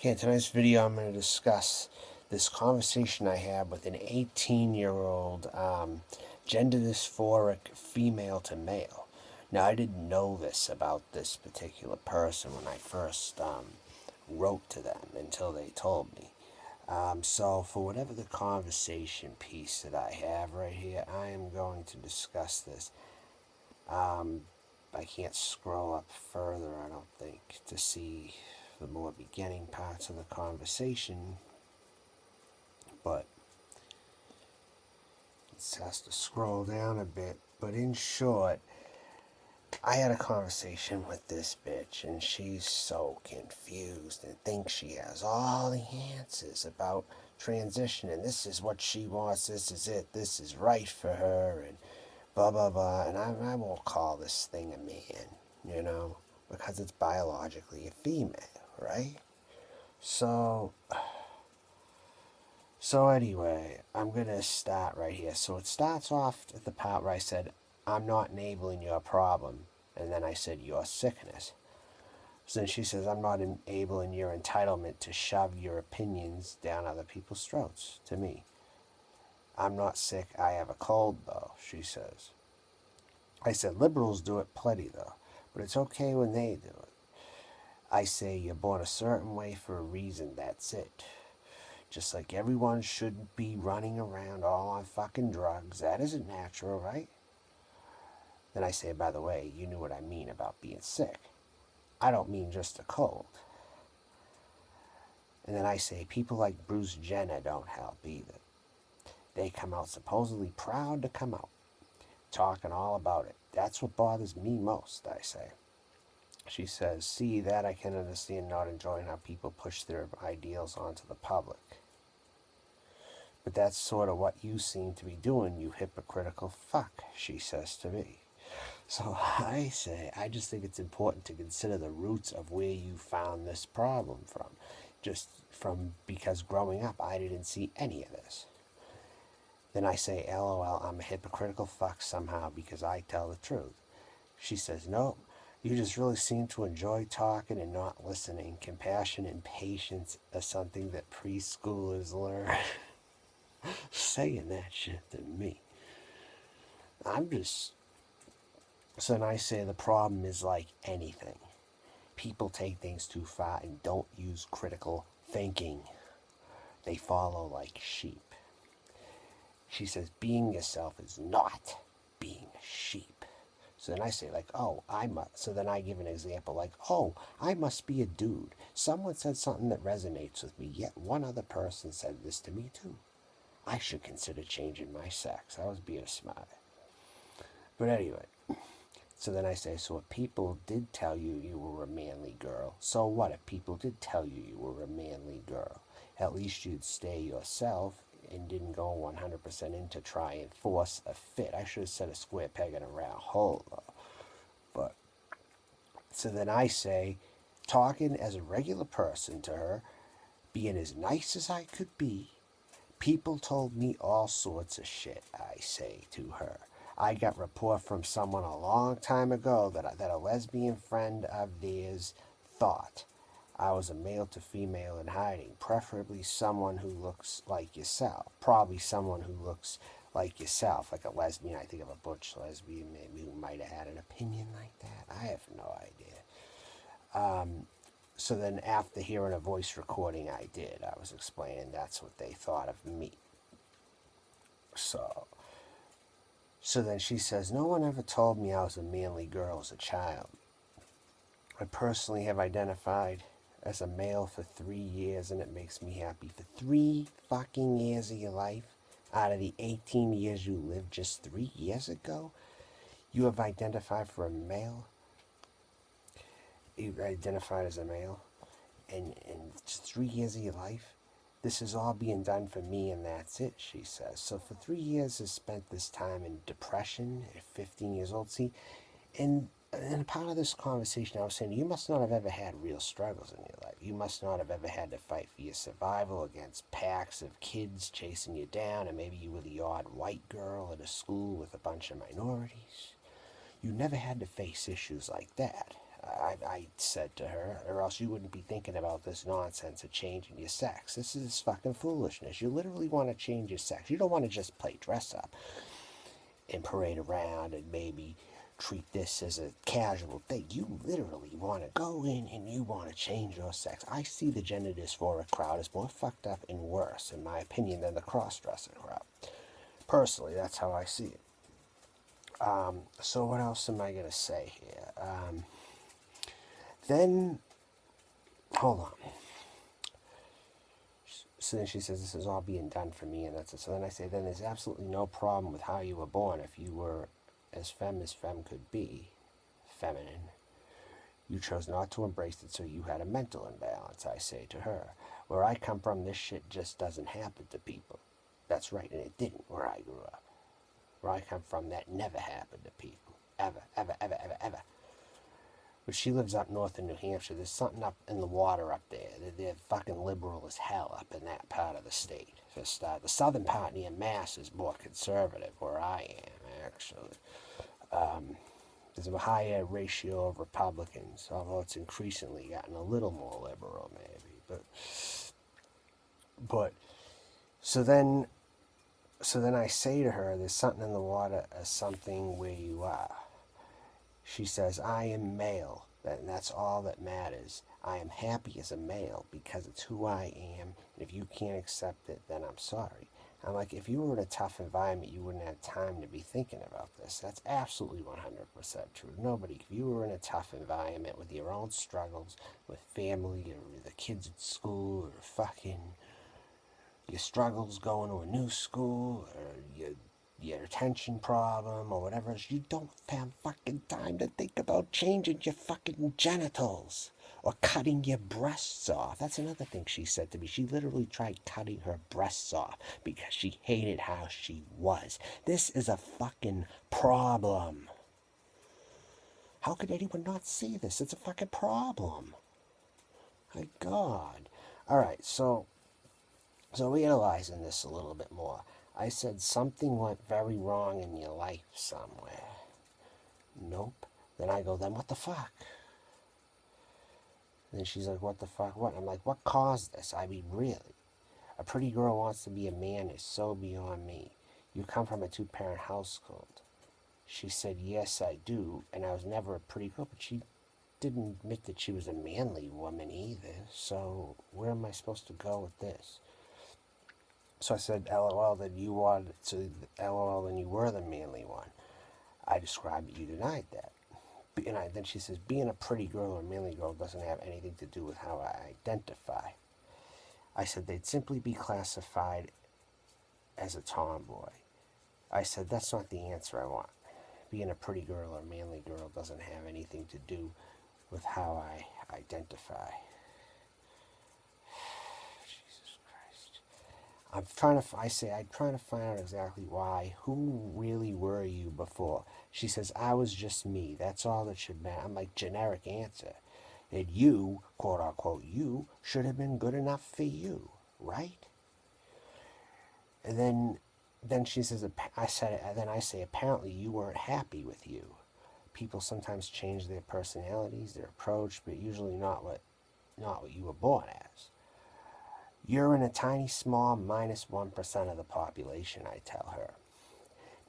Okay, in tonight's video I'm going to discuss this conversation I had with an 18-year-old gender dysphoric female to male. Now, I didn't know this about this particular person when I first wrote to them until they told me. So for whatever the conversation piece that I have right here, I am going to discuss this. I can't scroll up further, I don't think, to see the more beginning parts of the conversation, but it has to scroll down a bit. But in short, I had a conversation with this bitch, and she's so confused and thinks she has all the answers about transition, and this is what she wants, this is it, this is right for her, and blah blah blah. And I won't call this thing a man, because it's biologically a female, right? So anyway, I'm gonna start right here. So it starts off at the part where I said, I'm not enabling your problem, and then I said your sickness. So then she says, I'm not enabling your entitlement to shove your opinions down other people's throats to me. I'm not sick, I have a cold though, she says. I said, liberals do it plenty though, but it's okay when they do it. I say, you're born a certain way for a reason, that's it. Just like everyone shouldn't be running around all on fucking drugs. That isn't natural, right? Then I say, by the way, you knew what I mean about being sick. I don't mean just a cold. And then I say, people like Bruce Jenner don't help either. They come out supposedly proud to come out, talking all about it. That's what bothers me most, I say. She says, see, that I can understand not enjoying how people push their ideals onto the public. But that's sort of what you seem to be doing, you hypocritical fuck, she says to me. So I say, I just think it's important to consider the roots of where you found this problem from. Because growing up, I didn't see any of this. Then I say, LOL, I'm a hypocritical fuck somehow because I tell the truth. She says, no, you just really seem to enjoy talking and not listening. Compassion and patience are something that preschoolers learn. Saying that shit to me. So then I say the problem is like anything. People take things too far and don't use critical thinking. They follow like sheep. She says, being yourself is not being a sheep. So then I say, so then I give an example, I must be a dude. Someone said something that resonates with me, yet one other person said this to me too. I should consider changing my sex. I was being smart. But anyway, so then I say, so if people did tell you you were a manly girl, so what if people did tell you you were a manly girl? At least you'd stay yourself and didn't go 100% in to try and force a fit. I should have said a square peg in a round hole, though. But, so then I say, talking as a regular person to her, being as nice as I could be, people told me all sorts of shit, I say to her. I got report from someone a long time ago that a lesbian friend of theirs thought I was a male to female in hiding, preferably someone who looks like yourself. Probably someone who looks like yourself, like a lesbian. I think of a butch lesbian maybe who might have had an opinion like that. I have no idea. So then after hearing a voice recording I was explaining that's what they thought of me. So then she says, no one ever told me I was a manly girl as a child. I personally have identified as a male for 3 years, and it makes me happy. For 3 fucking years of your life, out of the 18 years you lived just 3 years ago, you have identified for a male. You identified as a male, and just 3 years of your life, this is all being done for me, and that's it, she says. So for 3 years, I spent this time in depression at 15 years old. See, and a part of this conversation, I was saying, you must not have ever had real struggles in your life. You must not have ever had to fight for your survival against packs of kids chasing you down, and maybe you were the odd white girl at a school with a bunch of minorities. You never had to face issues like that, I said to her, or else you wouldn't be thinking about this nonsense of changing your sex. This is fucking foolishness. You literally want to change your sex. You don't want to just play dress up and parade around and maybe treat this as a casual thing. You literally want to go in and you want to change your sex. I see the gender dysphoric crowd as more fucked up and worse, in my opinion, than the cross-dresser crowd. Personally, that's how I see it. So what else am I going to say here? Then, hold on. So then she says, this is all being done for me, and that's it. So then I say, then there's absolutely no problem with how you were born if you were as femme could be, feminine. You chose not to embrace it, so you had a mental imbalance, I say to her. Where I come from, this shit just doesn't happen to people. That's right, and it didn't where I grew up. Where I come from, that never happened to people. Ever, ever, ever, ever, ever. But she lives up north in New Hampshire. There's something up in the water up there. They're fucking liberal as hell up in that part of the state. For a start. The southern part near Mass is more conservative, where I am, actually. There's a higher ratio of Republicans, although it's increasingly gotten a little more liberal, maybe. But so then I say to her, there's something in the water, something where you are. She says, I am male, and that's all that matters. I am happy as a male because it's who I am, and if you can't accept it, then I'm sorry. I'm like, if you were in a tough environment, you wouldn't have time to be thinking about this. That's absolutely 100% true. Nobody, if you were in a tough environment with your own struggles, with family, or the kids at school, or fucking your struggles going to a new school, or your attention problem, or whatever else, you don't have fucking time to think about changing your fucking genitals or cutting your breasts off. That's another thing she said to me. She literally tried cutting her breasts off because she hated how she was. This is a fucking problem. How could anyone not see this? It's a fucking problem. My God. Alright, so analyzing this a little bit more. I said something went very wrong in your life somewhere. Nope. Then I go, then what the fuck? And then she's like, what the fuck, what? I'm like, what caused this? I mean, really? A pretty girl wants to be a man is so beyond me. You come from a two-parent household. She said, yes, I do, and I was never a pretty girl, but she didn't admit that she was a manly woman either, so where am I supposed to go with this? So I said, LOL, then you wanted to, LOL, then you were the manly one. I described it, you denied that. And then she says, being a pretty girl or a manly girl doesn't have anything to do with how I identify. I said, they'd simply be classified as a tomboy. I said, that's not the answer I want. Being a pretty girl or a manly girl doesn't have anything to do with how I identify. Jesus Christ. I'm trying to find out exactly why. Who really were you before? She says, I was just me. That's all that should matter. I'm like, generic answer. And you, quote unquote, you should have been good enough for you, right? And then she says, I say, apparently you weren't happy with you. People sometimes change their personalities, their approach, but usually not what you were born as. You're in a tiny, small, -1% of the population, I tell her.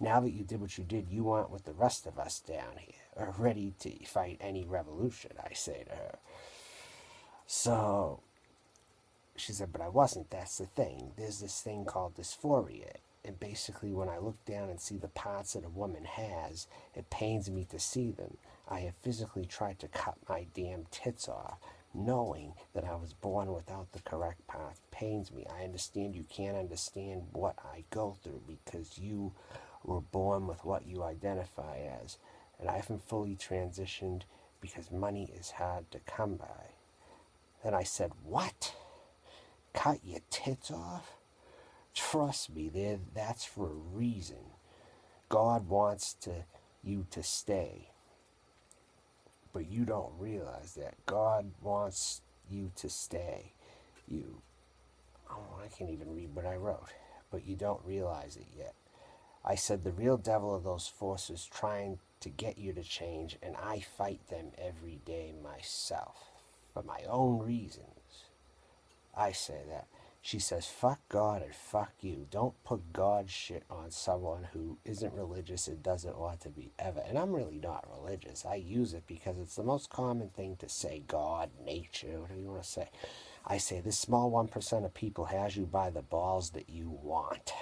Now that you did what you did, you aren't with the rest of us down here, or ready to fight any revolution, I say to her. So, she said, but I wasn't, that's the thing. There's this thing called dysphoria. And basically, when I look down and see the parts that a woman has, it pains me to see them. I have physically tried to cut my damn tits off, knowing that I was born without the correct path. Pains me. I understand you can't understand what I go through because you were born with what you identify as. And I haven't fully transitioned because money is hard to come by. Then I said, what? Cut your tits off? Trust me, that's for a reason. God wants you to stay. But you don't realize that. God wants you to stay. I can't even read what I wrote. But you don't realize it yet. I said the real devil of those forces trying to get you to change, and I fight them every day myself for my own reasons. I say that. She says, fuck God and fuck you. Don't put God shit on someone who isn't religious and doesn't want to be ever. And I'm really not religious. I use it because it's the most common thing to say. God, nature, whatever you want to say. I say this small 1% of people has you by the balls that you want.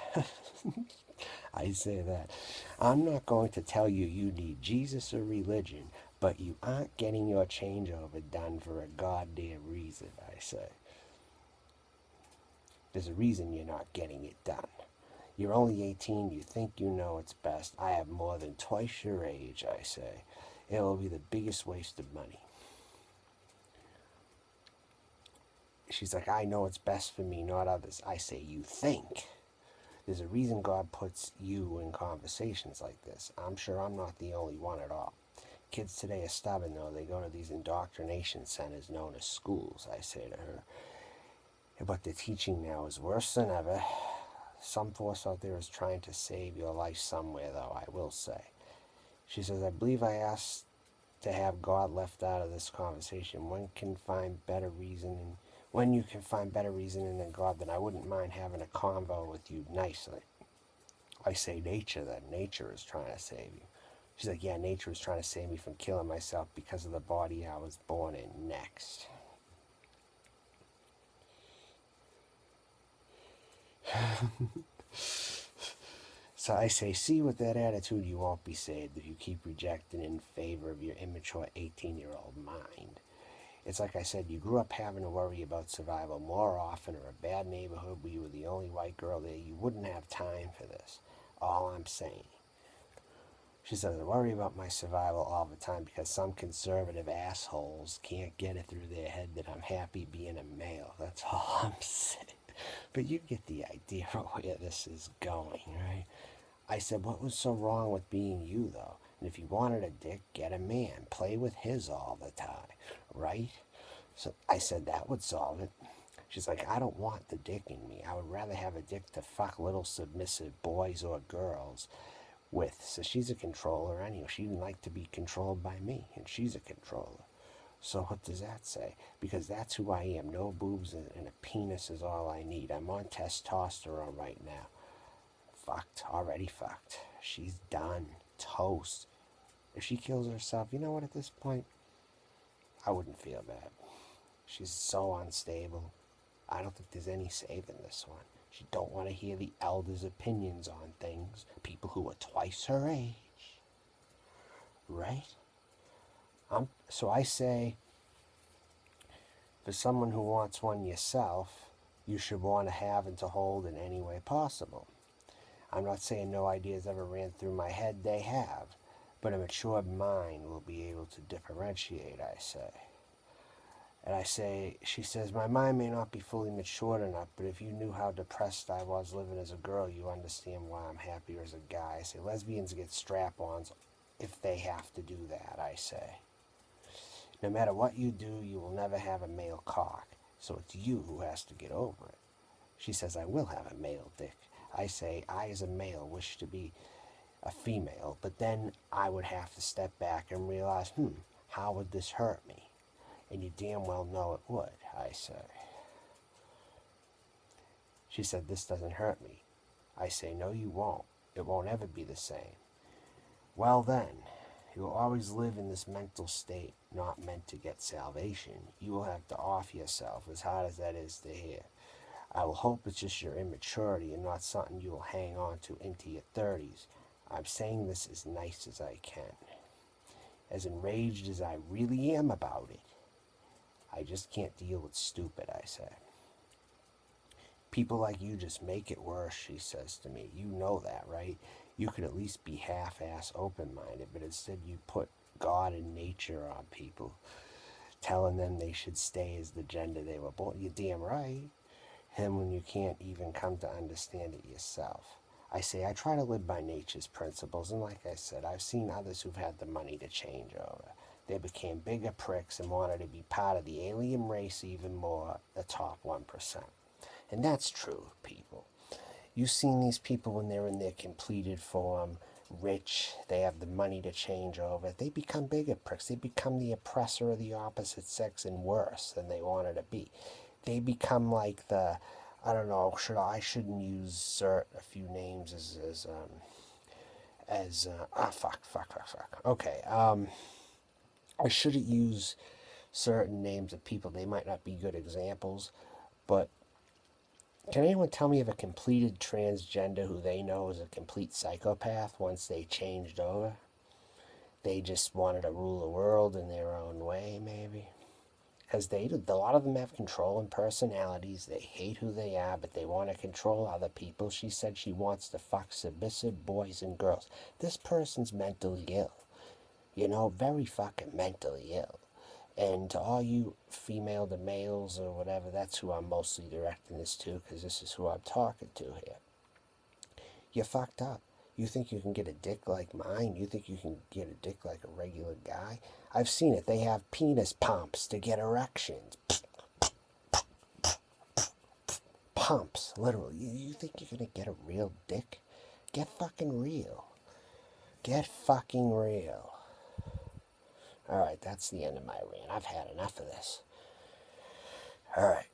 I say that. I'm not going to tell you you need Jesus or religion, but you aren't getting your changeover done for a goddamn reason, I say. There's a reason you're not getting it done. You're only 18, you think you know it's best. I have more than twice your age, I say. It will be the biggest waste of money. She's like, I know it's best for me, not others. I say, you think. There's a reason God puts you in conversations like this. I'm sure I'm not the only one at all. Kids today are stubborn, though. They go to these indoctrination centers known as schools, I say to her. What they're teaching now is worse than ever. Some force out there is trying to save your life somewhere, though, I will say. She says, I believe I asked to have God left out of this conversation. When you can find better reasoning than God, then I wouldn't mind having a convo with you nicely. I say nature, then. Nature is trying to save you. She's like, yeah, nature is trying to save me from killing myself because of the body I was born in next. So I say, see, with that attitude, you won't be saved if you keep rejecting in favor of your immature 18-year-old mind. It's like I said, you grew up having to worry about survival more often, or a bad neighborhood where you were the only white girl there. You wouldn't have time for this. All I'm saying. She says, I worry about my survival all the time because some conservative assholes can't get it through their head that I'm happy being a male. That's all I'm saying. But you get the idea of where this is going, right? I said, what was so wrong with being you, though? And if you wanted a dick, get a man. Play with his all the time, right? So I said, that would solve it. She's like, I don't want the dick in me. I would rather have a dick to fuck little submissive boys or girls with. So she's a controller anyway. She didn't like to be controlled by me, and she's a controller. So what does that say? Because that's who I am. No boobs and a penis is all I need. I'm on testosterone right now. Fucked. Already fucked. She's done. Toast. If she kills herself, you know what, at this point, I wouldn't feel bad. She's so unstable. I don't think there's any saving this one. She don't want to hear the elders' opinions on things. People who are twice her age. Right? So I say, for someone who wants one yourself, you should want to have and to hold in any way possible. I'm not saying no ideas ever ran through my head, they have, but a mature mind will be able to differentiate, I say. And I say, she says, my mind may not be fully matured enough, but if you knew how depressed I was living as a girl, you understand why I'm happier as a guy. I say, lesbians get strap-ons if they have to do that, I say. No matter what you do, you will never have a male cock, so it's you who has to get over it. She says, I will have a male dick. I say, I as a male wish to be a female, but then I would have to step back and realize, how would this hurt me? And you damn well know it would, I say. She said, this doesn't hurt me. I say, no, you won't. It won't ever be the same. Well then, you will always live in this mental state, not meant to get salvation. You will have to off yourself, as hard as that is to hear. I will hope it's just your immaturity and not something you will hang on to into your 30s. I'm saying this as nice as I can. As enraged as I really am about it, I just can't deal with stupid, I say. People like you just make it worse, she says to me. You know that, right? You could at least be half-ass open-minded, but instead you put God and nature on people, telling them they should stay as the gender they were born. You're damn right. And when you can't even come to understand it yourself. I say, I try to live by nature's principles, and like I said, I've seen others who've had the money to change over. They became bigger pricks and wanted to be part of the alien race even more, the top 1%. And that's true, people. You've seen these people when they're in their completed form. rich, they have the money to change over, they become bigger pricks. They become the oppressor of the opposite sex and worse than they wanted to be. They become like the, I don't know, I shouldn't use a few names fuck. Okay, I shouldn't use certain names of people. They might not be good examples, but can anyone tell me of a completed transgender who they know is a complete psychopath once they changed over? They just wanted to rule the world in their own way, maybe? Because a lot of them have controlling personalities. They hate who they are, but they want to control other people. She said she wants to fuck submissive boys and girls. This person's mentally ill. Very fucking mentally ill. And to all you female to males or whatever, that's who I'm mostly directing this to, because this is who I'm talking to here. You're fucked up. You think you can get a dick like mine? You think you can get a dick like a regular guy? I've seen it. They have penis pumps to get erections. Pumps, literally. You think you're going to get a real dick? Get fucking real. Get fucking real. Alright, that's the end of my rant. I've had enough of this. Alright.